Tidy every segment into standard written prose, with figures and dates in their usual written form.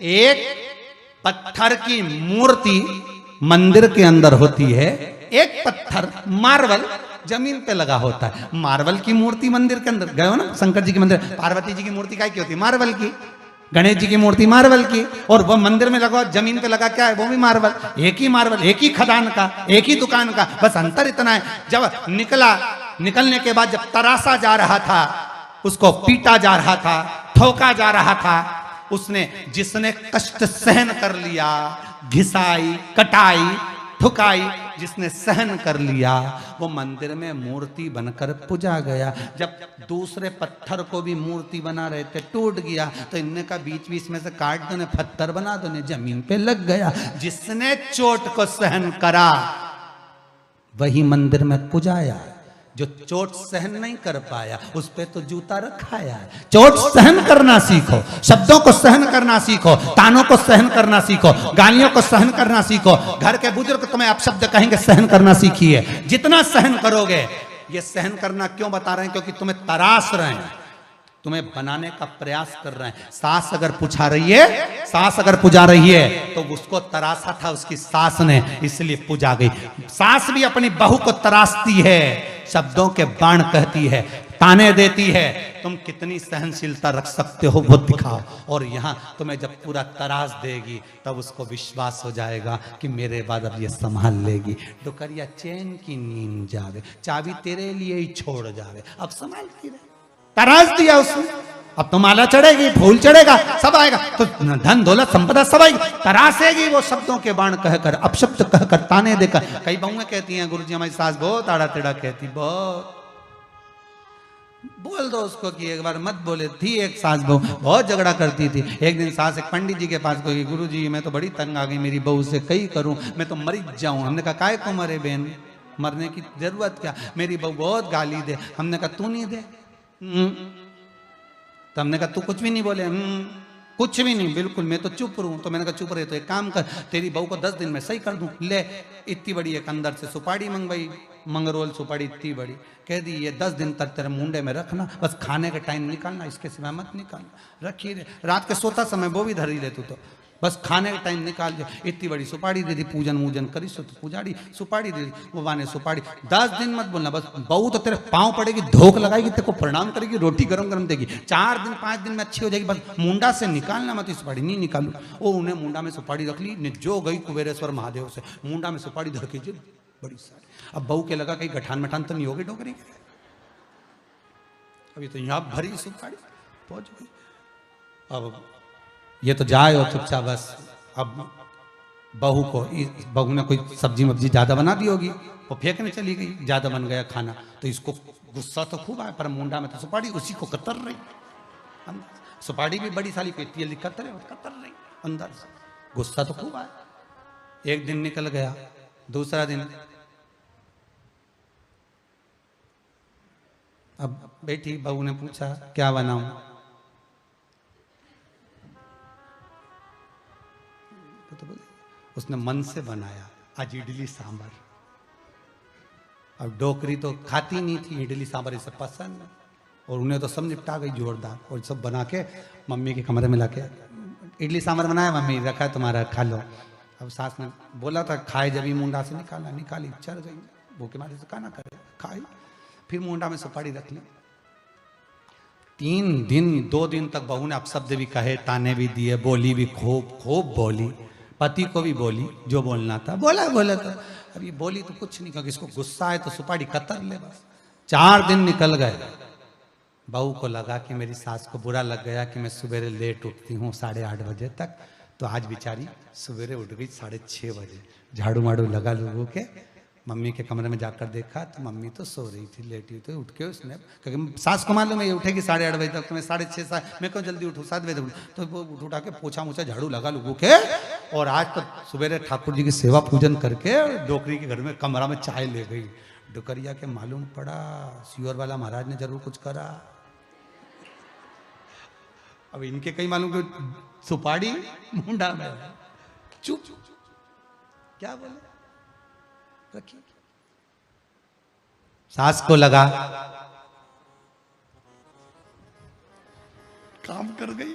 एक पत्थर की मूर्ति मंदिर के अंदर होती है, एक पत्थर मार्बल जमीन पे लगा होता है। मार्बल की मूर्ति मंदिर के अंदर गए हो ना, शंकर जी के मंदिर, पार्वती जी की मूर्ति काय की होती है? मार्बल की। गणेश जी की मूर्ति मार्बल की, और वो मंदिर में लगा जमीन पे लगा क्या है? वो भी मार्बल। एक ही मार्बल, एक ही खदान का, एक ही दुकान का, बस अंतर इतना है जब निकलने के बाद जब तरासा जा रहा था, उसको पीटा जा रहा था, ठोका जा रहा था, उसने जिसने कष्ट सहन कर लिया, घिसाई कटाई ठुकाई जिसने सहन कर लिया, वो मंदिर में मूर्ति बनकर पूजा गया। जब दूसरे पत्थर को भी मूर्ति बना रहे थे, टूट गया, तो इनने का बीच बीच में से काट दो ने, पत्थर बना दो ने, जमीन पे लग गया। जिसने चोट को सहन करा वही मंदिर में पूजाया। जो चोट सहन नहीं कर पाया उस पे तो जूता रखाया है। चोट सहन करना सीखो, शब्दों को सहन करना सीखो, तानों को सहन करना सीखो, गालियों को सहन करना सीखो। घर के बुजुर्ग तुम्हें अपशब्द कहेंगे, सहन करना सीखिए। जितना सहन करोगे, ये सहन करना क्यों बता रहे हैं? क्योंकि तुम्हें तराश रहे हैं, तुम्हें बनाने का प्रयास कर रहे हैं। सास अगर पुछा रही है, सास अगर पुजा रही है, तो उसको तराशा था उसकी सास ने, इसलिए पुजा गई। सास भी अपनी बहू को तराशती है, शब्दों के बाण कहती है, ताने देती है। तुम कितनी सहनशीलता रख सकते हो वो दिखाओ। और यहां तुम्हें जब पूरा तराश देगी, तब उसको विश्वास हो जाएगा कि मेरे बाद अब ये संभाल लेगी। डुकरिया चैन की नींद जावे, चाबी तेरे लिए ही छोड़ जावे, अब संभालती रहे। तराश दिया उसने, अब तो माला चढ़ेगी, फूल चढ़ेगा, सब आएगा, तो धन दौलत संपदा सब आएगी। तरासेगी वो शब्दों के बाण कहकर, अपशब्द कहकर, ताने देकर। कई बहुएं कहती हैं, गुरुजी हमारी सास बहुत आड़ा टेढ़ा कहती, बहुत। बोल दो उसको कि एक बार मत बोले। थी एक सास बहू, बहुत झगड़ा करती थी। एक दिन सास एक पंडित जी के पास गई, गुरुजी मैं तो बड़ी तंग आ गई मेरी बहू से, कई करूं, मैं तो मर जाऊं। हमने कहा काय को मरे बहन, मरने की जरूरत क्या, मेरी बहू बहुत गाली दे। हमने कहा तू नहीं दे। तो हमने कहा तू कुछ भी नहीं बोले? कुछ भी नहीं, बिल्कुल, मैं तो चुप रहूं। तो मैंने कहा चुप रहे तो एक काम कर, तेरी बहू को 10 दिन में सही कर दूं। ले, इतनी बड़ी एक अंदर से सुपारी मंगवाई, मंगरोल सुपारी इतनी बड़ी, कह दी ये 10 दिन तक तेरे मुंडे में रखना, बस खाने का टाइम निकालना, इसके सिवा मत निकालना। रखी रे, रात के सोता समय वो भी धरी ले तू, तो बस खाने का टाइम निकाल दे। इतनी बड़ी सुपारी दे दी, पूजन वूजन करी सो तो पुजारी सुपारी दे दी, वो वाने सुपारी। 10 दिन मत बोलना, बस बहू तो तेरे पाँव पड़ेगी, धोख लगाएगी, तेरे को प्रणाम करेगी, रोटी गरम गरम देगी। 4 दिन 5 दिन में अच्छी हो जाएगी, बस मुंडा से निकालना मत सुपारी। नहीं निकालू। वो उन्हें मुंडा में सुपारी रख ली, जो गई कुबेरेश्वर महादेव से, मुंडा में सुपारी धर के बड़ी सारी। अब बहू के लगा कहीं गठान मठान तो नहीं होगी डोकरी, अभी तो यहाँ भरी सुपारी पहुंच गई। अब ये तो जाए हो चुपचाप बस। अब बहू ने कोई सब्जी मब्जी ज्यादा बना दी होगी, वो फेंकने चली गई, ज्यादा बन गया खाना। तो इसको गुस्सा तो खूब आया, पर मुंडा में तो सुपारी उसी को कतर रही। सुपारी भी बड़ी साली पेटी जल्दी कतर रही अंदर से, गुस्सा तो खूब आया। एक दिन निकल गया, दूसरा दिन, अब बेटी बहू ने पूछा क्या बनाऊं? तो उसने मन से बनाया आज इडली सांभर। अब डोकरी तो खाती नहीं थी इडली सांभर, इसे पसंद है, और उन्हें तो सब निपटा गई जोरदार। और सब बना के मम्मी के कमरे में लाके इडली सांभर बनाया, मम्मी रखा है तुम्हारा, खा लो। अब सास ने बोला था खाए, जब ही मुंडा से निकाली, चढ़ गई भूखे मारे से, खाना करे खाई। फिर मुंडा में सुपारी रख ली। 3 दिन 2 दिन तक बहू ने अपशब्द भी कहे, ताने भी दिए, बोली भी खूब बोली, पति को भी बोली, जो बोलना था बोला था। अब ये बोली तो कुछ नहीं, क्योंकि इसको गुस्सा है तो सुपारी कतर ले बस। 4 दिन निकल गए, बहू को लगा कि मेरी सास को बुरा लग गया कि मैं सवेरे लेट उठती हूँ 8:30 बजे तक। तो आज बेचारी सवेरे उठ गई 6:30 बजे, झाड़ू माड़ू लगा लोगों के। मम्मी के कमरे में जाकर देखा तो मम्मी तो सो रही थी, लेटी हुई। तो उठ के उसने, क्योंकि सास को मालूम है ये उठेगी 8:30 बजे तक, तो मैं 6:30 मैं क्यों जल्दी उठूँ, 7 बजे उठूँ। तो वो उठा के पोछा मोछा झाड़ू लगा लोगों के। और आज तो सवेरे ठाकुर जी की सेवा पूजन करके डोकरी के घर में कमरा में चाय ले गई। डुकरिया के मालूम पड़ा सियोर वाला महाराज ने जरूर कुछ करा। अब इनके कहीं मालूम कि सुपारी मुंडा में, चुप क्या बोले, रखिए। सास को लगा काम कर गई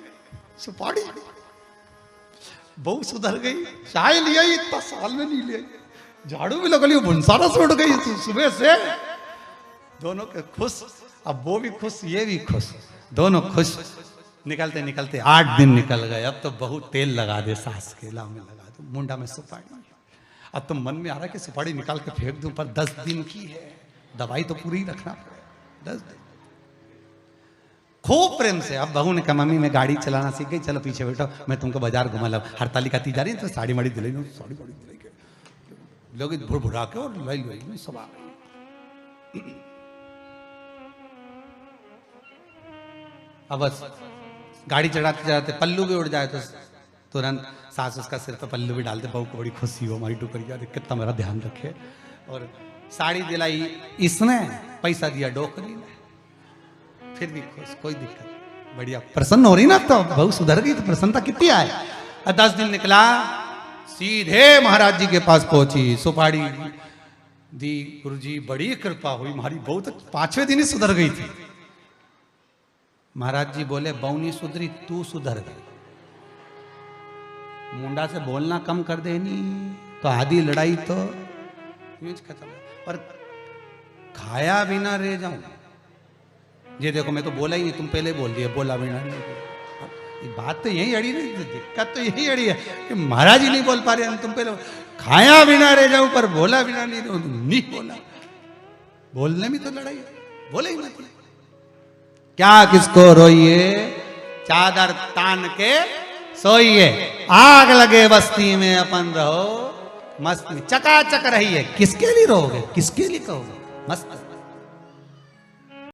सुपारी, बहु सुधर गई, चाय लिया ही इतना साल में नहीं लिया, झाड़ू भी लगा लिया, भुनसारा से उठ गई सुबह से। दोनों के खुश, अब वो भी खुश ये भी खुश, दोनों खुश। निकलते निकलते 8 दिन निकल गए। अब तो बहुत तेल लगा दे सास के लाव में, लगा दो मुंडा में सुपारी। अब तो मन में आ रहा है कि सुपारी निकाल के फेंक दूं, पर 10 दिन की है, दवाई तो पूरी रखना पड़ेगा। 10 दिन खूब प्रेम से। अब बहू ने कहा मम्मी मैं गाड़ी चलाना सीख गई, चलो पीछे बैठो मैं तुमको बाजार घुमा ला। हड़तालिका ती जा रही है तो साड़ी माड़ी दिलाई, साड़ी माड़ी दिलाई के लोग भुड़भुड़ा के और लाई लाई सब आ गई। अब बस गाड़ी चढ़ाते चढ़ाते पल्लू भी उड़ जाए तो तुरंत सास उसका सिर पर पल्लू भी डालते, बहू को बड़ी खुशी हो, हमारी टुकड़िया देख कितना मेरा ध्यान रखे। और साड़ी दिलाई इसने, पैसा दिया डोकरी ने, फिर भी खुश, कोई दिक्कत नहीं, बढ़िया प्रसन्न हो रही ना। तो बहू सुधर गई तो प्रसन्नता कितनी आए। 10 दिन निकला, सीधे महाराज जी के पास पहुंची, सुपारी दी। गुरुजी बड़ी कृपा हुई, हमारी बहू तो 5वें दिन ही सुधर गई थी। महाराज जी बोले बहू नहीं सुधरी, तू सुधर गई। मुंडा से बोलना कम कर देनी तो आधी लड़ाई तो खत्म। पर खाया बिना रह जाऊं, ये देखो मैं तो बोला ही नहीं, तुम पहले बोल दिए, बोला बिना नहीं। बात तो यही अड़ी नहीं, दिक्कत तो यही अड़ी है कि महाराज ही नहीं बोल पा रहे, तुम पहले खाया बिना रह जाऊं पर बोला बिना नहीं बोला। बोलने में तो लड़ाई है, बोले ही मत। क्या किसको रोइए, चादर तान के सोइए, आग लगे बस्ती में अपन रहो मस्त, चकाचक रहिए। किसके लिए रहोगे, किसके लिए कहोगे, मस्त।